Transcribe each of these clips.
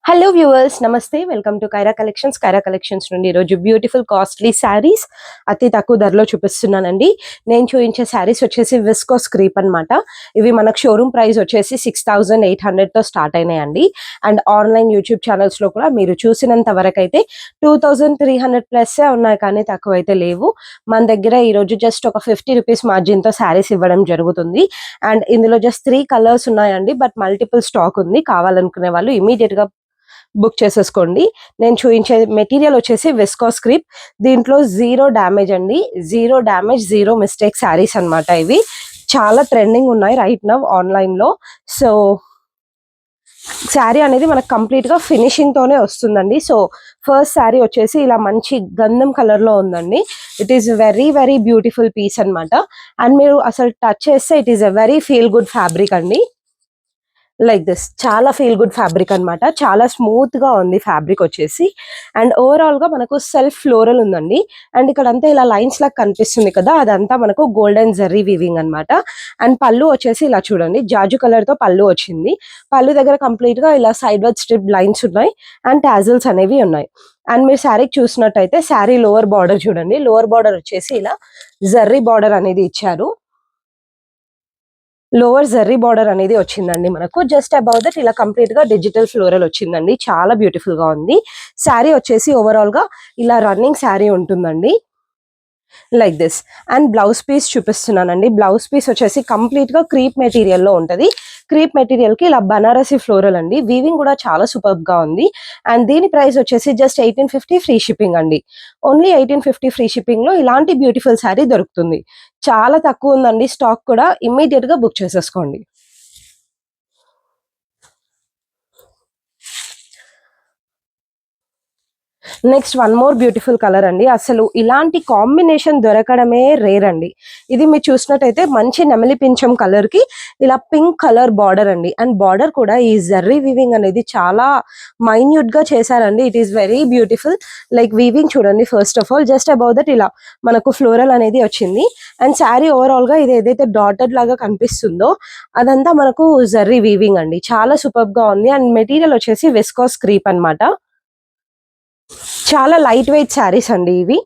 Hello viewers, నమస్తే. Welcome to Kaira collections. Kaira collections నుండి ఈరోజు బ్యూటిఫుల్ కాస్ట్లీ శారీస్ అతి తక్కువ ధరలో చూపిస్తున్నానండి. నేను చూపించే శారీస్ వచ్చేసి విస్కోస్ క్రీప్ అనమాట. ఇవి మనకు షోరూమ్ ప్రైస్ వచ్చేసి 6,800తో స్టార్ట్ అయినాయండి. అండ్ ఆన్లైన్ యూట్యూబ్ ఛానల్స్లో కూడా మీరు చూసినంత వరకు అయితే 2,300 ప్లస్సే ఉన్నాయి, కానీ తక్కువ అయితే లేవు. మన దగ్గర ఈరోజు జస్ట్ ఒక 50 రూపీస్ మార్జిన్తో శారీస్ ఇవ్వడం జరుగుతుంది. అండ్ ఇందులో జస్ట్ 3 కలర్స్ ఉన్నాయండి, బట్ మల్టిపుల్ స్టాక్ ఉంది. కావాలనుకునే వాళ్ళు ఇమీడియట్గా బుక్ చేసేసుకోండి. నేను చూపించే మెటీరియల్ వచ్చేసి విస్కోస్ క్రీప్. దీంట్లో జీరో డ్యామేజ్ అండి, zero damage, zero mistake saris అనమాట. ఇవి చాలా ట్రెండింగ్ ఉన్నాయి రైట్ నౌ ఆన్లైన్ లో. సో శారీ అనేది మనకు కంప్లీట్ గా ఫినిషింగ్ తోనే వస్తుందండి. సో ఫస్ట్ శారీ వచ్చేసి ఇలా మంచి గంధం కలర్ లో ఉందండి. It is very very beautiful piece అనమాట. అండ్ మీరు అసలు టచ్ చేస్తే it is a very feel good fabric అండి. లైక్ దిస్, చాలా ఫీల్ గుడ్ ఫ్యాబ్రిక్ అనమాట. చాలా స్మూత్ గా ఉంది ఫ్యాబ్రిక్ వచ్చేసి. అండ్ ఓవరాల్ గా మనకు సెల్ఫ్ ఫ్లోరల్ ఉందండి. అండ్ ఇక్కడ అంతా ఇలా లైన్స్ లాగా కనిపిస్తుంది కదా, అదంతా మనకు గోల్డెన్ జెర్రీ వీవింగ్ అనమాట. అండ్ పళ్ళు వచ్చేసి ఇలా చూడండి, జాజు కలర్ తో పళ్ళు వచ్చింది. పళ్ళు దగ్గర కంప్లీట్ గా ఇలా సైడ్ వైడ్ స్ట్రిప్ లైన్స్ ఉన్నాయి అండ్ టాజిల్స్ అనేవి ఉన్నాయి. అండ్ మీరు శారీకి చూసినట్టయితే శారీ లోవర్ బార్డర్ చూడండి, లోవర్ బార్డర్ వచ్చేసి ఇలా జర్రీ బార్డర్ అనేది ఇచ్చారు. లోవర్ జర్రీ బార్డర్ అనేది వచ్చిందండి మనకు. జస్ట్ అబౌవ్ దట్ ఇలా కంప్లీట్ గా డిజిటల్ ఫ్లోరల్ వచ్చిందండి. చాలా బ్యూటిఫుల్ గా ఉంది. శారీ వచ్చేసి ఓవరాల్ గా ఇలా రన్నింగ్ శారీ ఉంటుందండి, like this. And blouse piece చూపిస్తున్నానండి. బ్లౌజ్ పీస్ వచ్చేసి కంప్లీట్ గా క్రీప్ మెటీరియల్ లో ఉంటది. క్రీప్ మెటీరియల్ కి ఇలా బనారసి ఫ్లోరల్ అండి. వీవింగ్ కూడా చాలా సూపర్ గా ఉంది. అండ్ దీని ప్రైస్ వచ్చేసి జస్ట్ 1850 ఫ్రీ షిప్పింగ్ అండి. ఓన్లీ 1850 ఫ్రీ షిప్పింగ్ లో ఇలాంటి బ్యూటిఫుల్ శారీ దొరుకుతుంది. చాలా తక్కువ ఉందండి స్టాక్ కూడా. ఇమ్మీడియట్ గా బుక్ చేసేసుకోండి. Next one more beautiful colour అండి. అసలు ఇలాంటి కాంబినేషన్ దొరకడమే రేర్ అండి. ఇది మీరు చూసినట్టయితే మంచి నెమలి పింఛం కలర్ కి ఇలా పింక్ కలర్ బార్డర్ అండి. అండ్ బార్డర్ కూడా ఈ జర్రీ వీవింగ్ అనేది చాలా మైన్యూట్ గా చేశారండి. It is very beautiful. Like weaving చూడండి, first of all just above that ఇలా మనకు ఫ్లోరల్ అనేది వచ్చింది. అండ్ శారీ ఓవరాల్ గా ఇది ఏదైతే డాటెడ్ లాగా కనిపిస్తుందో అదంతా మనకు జర్రీ వీవింగ్ అండి. చాలా సూపర్ గా ఉంది. అండ్ మెటీరియల్ వచ్చేసి విస్కోస్ క్రీప్ అనమాట. చాలా లైట్ వెయిట్ శారీస్ అండి ఇవి.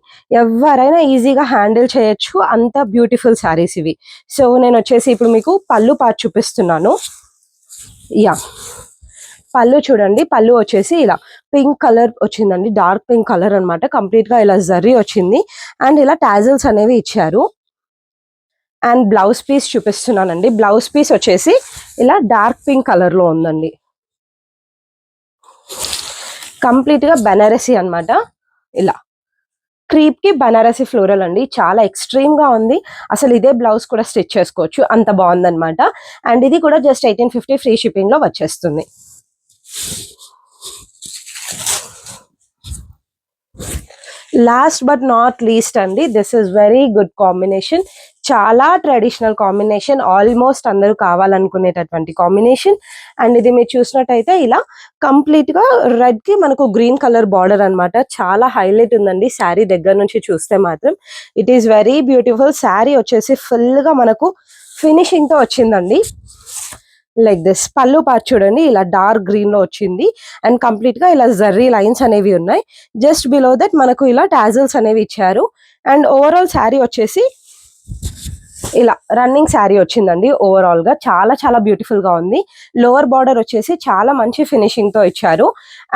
ఎవరైనా ఈజీగా హ్యాండిల్ చేయొచ్చు, అంత బ్యూటిఫుల్ శారీస్ ఇవి. సో నేను వచ్చేసి ఇప్పుడు మీకు పళ్ళు పార్ట్ చూపిస్తున్నాను. యా, పళ్ళు చూడండి. పళ్ళు వచ్చేసి ఇలా పింక్ కలర్ వచ్చిందండి, డార్క్ పింక్ కలర్ అనమాట. కంప్లీట్ గా ఇలా జర్రీ వచ్చింది అండ్ ఇలా టాజిల్స్ అనేవి ఇచ్చారు. అండ్ బ్లౌజ్ పీస్ చూపిస్తున్నానండి. బ్లౌజ్ పీస్ వచ్చేసి ఇలా డార్క్ పింక్ కలర్ లో ఉందండి. కంప్లీట్ గా బనారసి అనమాట. ఇలా క్రీప్ కి బనారసి ఫ్లోరల్ అండి. చాలా ఎక్స్ట్రీమ్ గా ఉంది. అసలు ఇదే బ్లౌజ్ కూడా స్టిచ్ చేసుకోవచ్చు, అంత బాగుందన్నమాట. అండ్ ఇది కూడా జస్ట్ 1850 ఫ్రీ షిప్పింగ్ లో వచ్చేస్తుంది. లాస్ట్ బట్ నాట్ లీస్ట్ అండి, this is very good combination. చాలా ట్రెడిషనల్ కాంబినేషన్, ఆల్మోస్ట్ అందరూ కావాలనుకునేటటువంటి కాంబినేషన్. అండ్ ఇది మీరు చూసినట్టయితే ఇలా కంప్లీట్ గా రెడ్ కి మనకు గ్రీన్ కలర్ బార్డర్ అనమాట. చాలా హైలైట్ ఉందండి శారీ దగ్గర నుంచి చూస్తే మాత్రం. It is very beautiful. Sari వచ్చేసి ఫుల్ గా మనకు ఫినిషింగ్ తో వచ్చిందండి, లైక్ దిస్. పళ్ళు పార్ట్ చూడండి, ఇలా డార్క్ గ్రీన్ లో వచ్చింది. అండ్ కంప్లీట్ గా ఇలా జర్రీ లైన్స్ అనేవి ఉన్నాయి. జస్ట్ బిలో దట్ మనకు ఇలా టాజిల్స్ అనేవి ఇచ్చారు. అండ్ ఓవరాల్ శారీ వచ్చేసి ఇలా రన్నింగ్ శారీ వచ్చిందండి. ఓవరాల్ గా చాలా చాలా బ్యూటిఫుల్ గా ఉంది. లోవర్ బార్డర్ వచ్చేసి చాలా మంచి ఫినిషింగ్ తో ఇచ్చారు.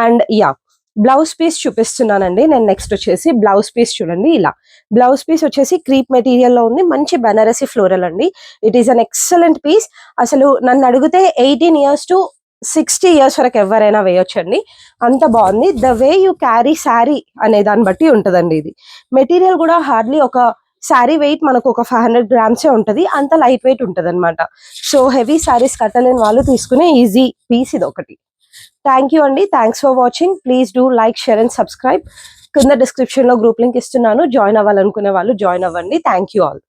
అండ్ యా, బ్లౌజ్ పీస్ చూపిస్తున్నానండి నేను. నెక్స్ట్ వచ్చేసి బ్లౌజ్ పీస్ చూడండి. ఇలా బ్లౌజ్ పీస్ వచ్చేసి క్రీప్ మెటీరియల్ లో ఉంది. మంచి బనారసి ఫ్లోరల్ అండి. It is an excellent piece. అసలు నన్ను అడిగితే 18 years to 60 years వరకు ఎవరైనా వేయొచ్చండి, అంత బాగుంది. The way you carry sari అనే దాన్ని బట్టి ఉంటుందండి. ఇది మెటీరియల్ కూడా హార్డ్లీ ఒక శారీ వెయిట్ మనకు ఒక 500 grams ఉంటుంది, అంత లైట్ వెయిట్ ఉంటుంది అనమాట. సో హెవీ శారీస్ కట్టలేని వాళ్ళు తీసుకునే ఈజీ పీస్ ఇది ఒకటి. థ్యాంక్ యూ అండి. Thanks for watching. Please do like, share and subscribe. కింద డిస్క్రిప్షన్ లో గ్రూప్ లింక్ ఇస్తున్నాను, జాయిన్ అవ్వాలనుకునే వాళ్ళు జాయిన్ అవ్వండి. Thank you all.